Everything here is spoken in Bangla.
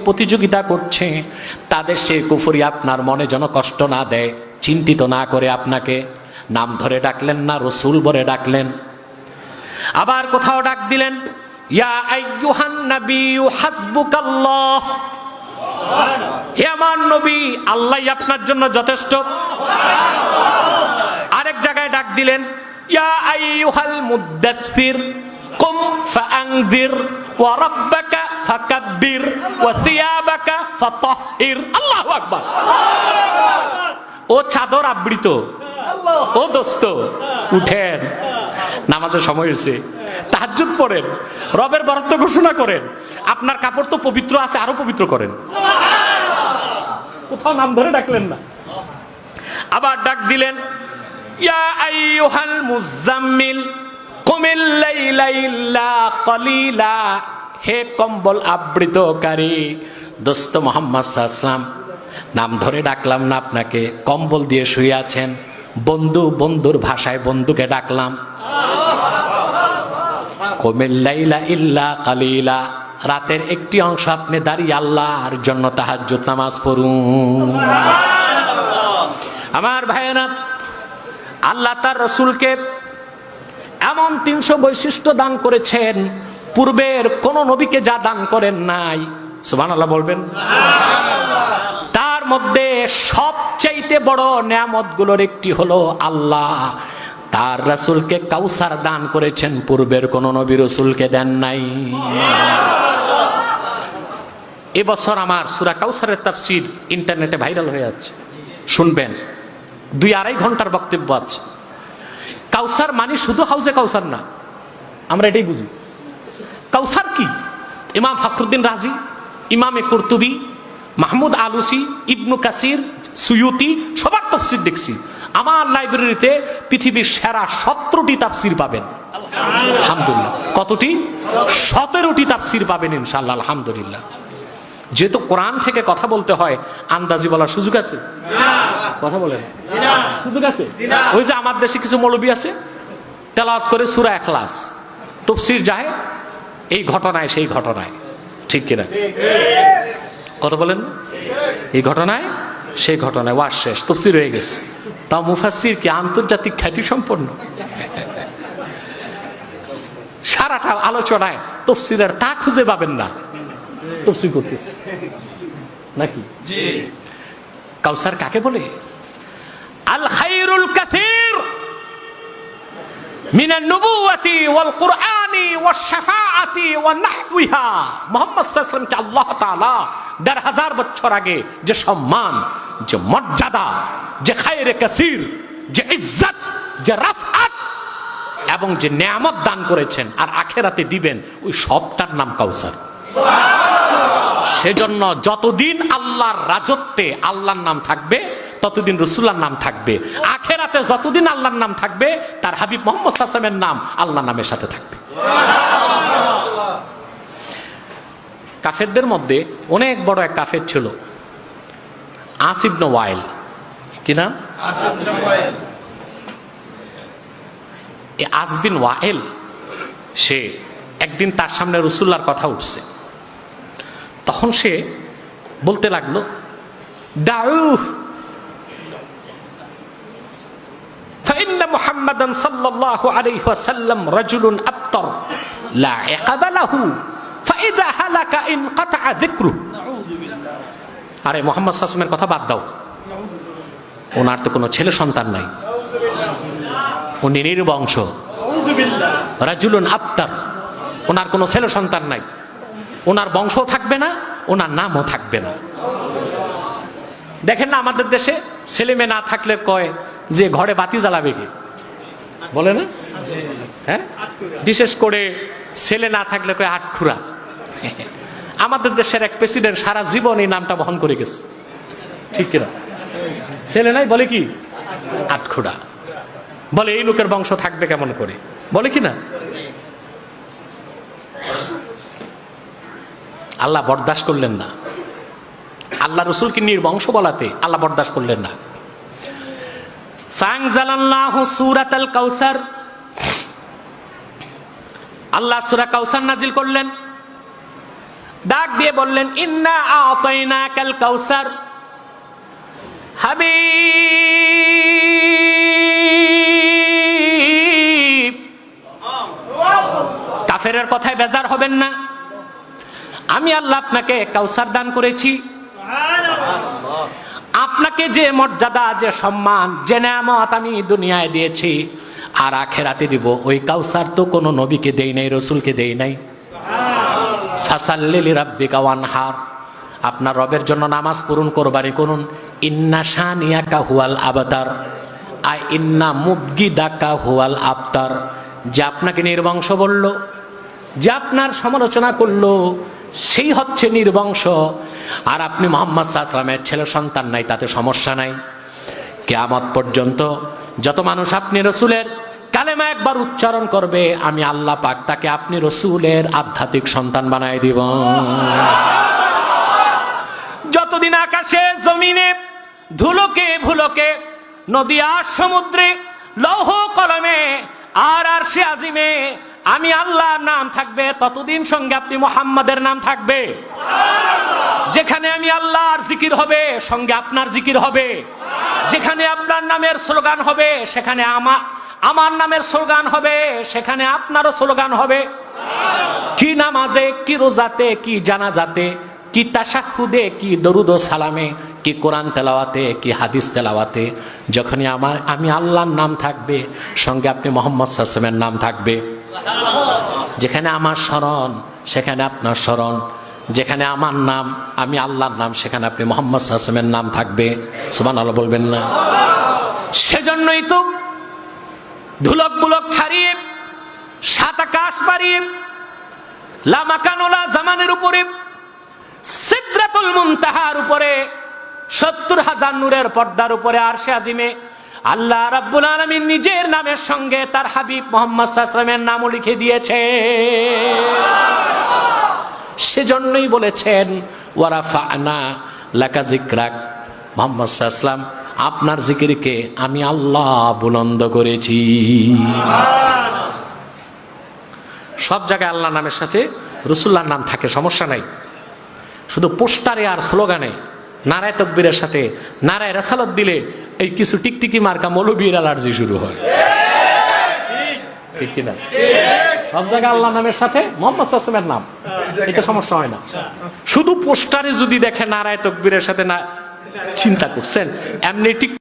প্রতিযোগিতা করছে, তাদের সে কুফরি আপনার মনে যেন কষ্ট না দেয়, চিন্তিত না করে আপনাকে নাম ধরে ডাকলেন না, রসুল বলে ডাকলেন। আবার কোথাও ডাক দিলেন, ইয়া আইয়ুহান নাবিয়্যু হাসবুকাল্লাহ, হে আমার নবী, আল্লাহই আপনার জন্য যথেষ্ট। আরেক জায়গায় ডাক দিলেন, ইয়া আইয়ুহাল মুদ্দাথির কুম ফাআনযির ওয়া রাব্বাকা ফাকাব্বির ওয়া থিয়াবাকা ফাতাহহির। আল্লাহু আকবার। ও চাদর আবৃত, ও দোস্ত উঠেন, নামাজের সময় হয়েছে, তাহাজ্জুদ পড়েন, রবের বরত্ব ঘোষণা করেন, আপনার কাপড় তো পবিত্র আছে, আরো পবিত্র করেন। কোথাও নাম ধরে ডাকলেন না। আবার ডাক দিলেন, ইয়া আইয়ুহাল মুজাম্মিল কুমিল লাইলা ইল্লা কলিলা, হে কম্বল আবৃতকারী দোস্ত মুহাম্মদ সাল্লাল্লাহু আলাইহি ওয়াসাল্লাম, নাম ধরে ডাকলাম না আপনাকে, কম্বল দিয়ে শুয়ে আছেন, বন্ধু বন্ধুর ভাষায় বন্ধুকে ডাকলাম। কুমিল লাইলা ইল্লা কলিলা, রাতের একটি অংশ আপনি দাঁড়িয়ে আল্লাহর জন্য তাহাজ্জুদ নামাজ পড়ুন। আমার ভাইয়েরা, আল্লাহ তার রসুলকে এমন 300 বৈশিষ্ট্য দান করেছেন, পূর্বের কোন নবীকে যা দান করেন নাই। সুবহানাল্লাহ বলবেন। তার মধ্যে সবচাইতে বড় নিয়ামত গুলোর একটি হলো আল্লাহ তার রাসূলকে কাউসার দান করেছেন, পূর্বের কোন নবী রাসূলকে দেন নাই। এবছর আমার সূরা কাউসারের তাফসীর ইন্টারনেটে ভাইরাল হয়ে যাচ্ছে, শুনবেন। 2-2.5 ঘন্টার বক্তব্য আছে। কাউসার মানে শুধু হাউজে কাউসার না, আমরা এটাই বুঝি। কাউসার কি? ইমাম ফখরুদ্দিন রাজি, ইমামে কুরতুবী, মাহমুদ আলুসি, ইবনু কাসির, সুয়ুতি, সবার তাফসীর দেখছি। আমার লাইব্রেরিতে পৃথিবীর সেরা 17টি তাফসীর পাবেন আলহামদুলিল্লাহ। কতটি? 17টি তাফসীর পাবেন ইনশাআল্লাহ আলহামদুলিল্লাহ। যেহেতু কোরআন থেকে কথা বলতে হয়, আন্দাজি বলার সুযোগ আছে? কথা বলেন, সুযোগ আছে? ওই যে আমার দেশে কিছু মৌলবী আছে, তেলাওয়াত করে সূরা ইখলাস, তাফসীর যায় এই ঘটনায় সেই ঘটনায়, ঠিক কিনা? কথা বলেন, এই ঘটনায় সেই ঘটনায়, ওয়াজ শেষ, তাফসীর হয়ে গেছে। তাও মুফাসসির কি আন্তর্জাতিক খ্যাতি সম্পন্ন, সারাটা আলোচনায় তাফসীরের তা খুঁজে পাবেন না, তাফসীর করতেছে নাকি? কাউসার কাকে বলে? আল খায়রুল কাসীর মিনান নবুওয়াতি ওয়াল কুরআনি ওয়াশ শাফাআতি ওয়া নাহওয়িহা। মুহাম্মদ সাল্লাল্লাহু আলাইহি ওয়াসাল্লামকে আল্লাহ তাআলা ১৫০০ বছর আগে যে সম্মান, যে মর্যাদা, যে খায়রে কাসীর, যে ইজ্জত, যে রাফআত এবং যে নিয়ামত দান করেছেন আর আখিরাতে দিবেন, ওই সবটার নাম কাউসার। সেজন্য যতদিন আল্লাহর রাজত্বে আল্লাহর নাম থাকবে, ততদিন রাসূলুল্লাহর নাম থাকবে। আখিরাতে যতদিন আল্লাহর নাম থাকবে, তার হাবিব মুহাম্মদ সাল্লাল্লাহু আলাইহি ওয়াসাল্লামের নাম আল্লাহর নামের সাথে থাকবে। কাফেরদের মধ্যে অনেক বড় এক কাফের ছিল, আস ইবনে ওয়াইল। কি নাম? আস ইবনে ওয়াইল। এই আস বিন ওয়াইল, সে একদিন তার সামনে রাসূলুল্লাহর কথা উঠছে, তখন সে বলতে লাগলো, দাউ ফাইন্না মুহাম্মাদান সাল্লাল্লাহু আলাইহি ওয়াসাল্লাম রাজুলুন আবতার লা ইকাবা লাহু ফাইযা হালাকা ইনকাতা যিকরু। আরে মুহাম্মদ সাল্লাল্লাহু আলাইহি ওয়াসাল্লামের কথা বাদ দাও, ওনার তো কোনো ছেলে সন্তান নাই, উনি নির্বংশ, রাজুলুন আবতার, ওনার কোনো ছেলে সন্তান নাই, ওনার বংশও থাকবে না, ওনার নামও থাকবে না। দেখেন না আমাদের দেশে ছেলে মেয়ে না থাকলে কয় যে ঘরে বাতি জ্বালাবে কি, বলে না? হ্যাঁ, বিশেষ করে ছেলে না থাকলে কয় আটখুরা। আমাদের দেশের এক প্রেসিডেন্ট সারা জীবন এই নামটা বহন করে গেছে, ঠিক কিনা? ছেলে নাই বলে কি আটখুরা, বলে এই লোকের বংশ থাকবে কেমন করে, বলে কি না? আল্লাহ বরদাস্ত করলেন না, আল্লাহ রাসূলকে নির্বংশ বলাতে আল্লাহ বরদাস্ত করলেন না। ফানজালাল্লাহু সূরাতাল কাউসার, আল্লাহ সূরা কাউসার নাজিল করলেন। ডাক দিয়ে বললেন, ইন্না আতাইনাকাল কাউসার। হাবিব, কাফেরের কথায় বেজার হবেন না, আমি আল্লাহ আপনাকে কাউসার দান করেছি। আপনাকে যে মর্যাদা, যে সম্মান, যে নেয়ামত আমি দুনিয়ায় দিয়েছি আর আখেরাতে দিব, ওই কাউসার তো কোনো নবীকে দেই নাই, রসুলকে দেই নাই। ফাসাল্লি লিরাব্বিকা ওয়ানহার, আপনার রবের জন্য নামাজ পড়ুন, কোরবানি করুন। ইন্না শানিয়াকা হুয়াল আবতার, আই ইন্না মুবগিদাকা হুয়াল আবতার। যে আপনাকে নির্বংশ বলল, যে আপনার সমালোচনা করলো, সেই হচ্ছে নির্বংশ। আর আপনি মুহাম্মদ সাল্লাল্লাহু আলাইহি ওয়াসাল্লামের ছেলে সন্তান নাই, তাতে সমস্যা নাই। কিয়ামত পর্যন্ত যত মানুষ আপনি রসুলের কালেমা একবার উচ্চারণ করবে, আমি আল্লাহ পাক তাকে আপনি রসুলের আধ্যাত্মিক সন্তান বানায় দিব। যতদিন আকাশে জমিনে, ধুলোকে ভুলোকে, নদী আর সমুদ্রে, লৌহ কলমে আর আরশে আজিমে আমি আল্লাহর নাম থাকবে, ততদিন সঙ্গে আপনি মুহাম্মাদের নাম থাকবে। যেখানে আমি আল্লাহর জিকির হবে, সঙ্গে আপনার জিকির হবে। যেখানে আপনার নামের স্লোগান হবে, সেখানে আমার নামের স্লোগান হবে, সেখানে আপনারও স্লোগান হবে। কি নামাজে, কি রোজাতে, কি জানাজাতে, কি তাশাহুদে, কি দরুদ ও সালামে, কি কোরআন তেলাওয়াতে, কি হাদিস তেলাওয়াতে, যখনই আমি আল্লাহর নাম থাকবে, সঙ্গে আপনি মুহাম্মদ সাল্লাল্লাহু আলাইহি ওয়াসাল্লামের নাম থাকবে। যেখানে আমার স্মরণ, সেখানে আপনার স্মরণ। যেখানে আমার নাম, আমি আল্লাহর নাম, সেখানে আপনি মুহাম্মদ সাল্লাল্লাহু আলাইহি ওয়াসাল্লামের নাম থাকবে। সুবহানাল্লাহ বলবেন না? সেজন্যই তো ধুলক বুলক ছাড়িয়ে, সাত আকাশ পাড়িয়ে, লা মাকানুলা জামানের উপরে, সিদরাতুল মুনতাহার উপরে, ৭০,০০০ নূরের পর্দার উপরে, আরশে আজিমে আল্লাহ রাব্বুল আলামিন নিজের নামের সঙ্গে তার হাবিব মুহাম্মদ সাল্লাল্লাহু আলাইহি ওয়াসাল্লামের নামও লিখে দিয়েছে। সেজন্যই বলেছেন, ওয়ারাফা'না লাকা যিকরাক, মুহাম্মদ সাল্লাল্লাহু আলাইহি ওয়াসাল্লাম, আপনার জিকিরকে আমি আল্লাহ বুলন্দ করেছি। সব জায়গায় আল্লাহ নামের সাথে রাসূলুল্লাহর নাম থাকে, সমস্যা নাই। শুধু পোস্টারে আর স্লোগানে নারায়ে তাকবীরের সাথে নারায়ে রাসালাত দিলে এই কিছু টিকটিকি মার্কা মৌলবীর অ্যালার্জি শুরু হয়, ঠিক কিনা? সব জায়গায় আল্লাহ নামের সাথে মুহাম্মদ সাল্লাল্লাহু আলাইহি ওয়াসাল্লামের নাম, এটা সমস্যা হয় না। শুধু পোস্টারে যদি দেখে নারায়ে তাকবীরের সাথে, না চিন্তা করছেন এমনি ঠিক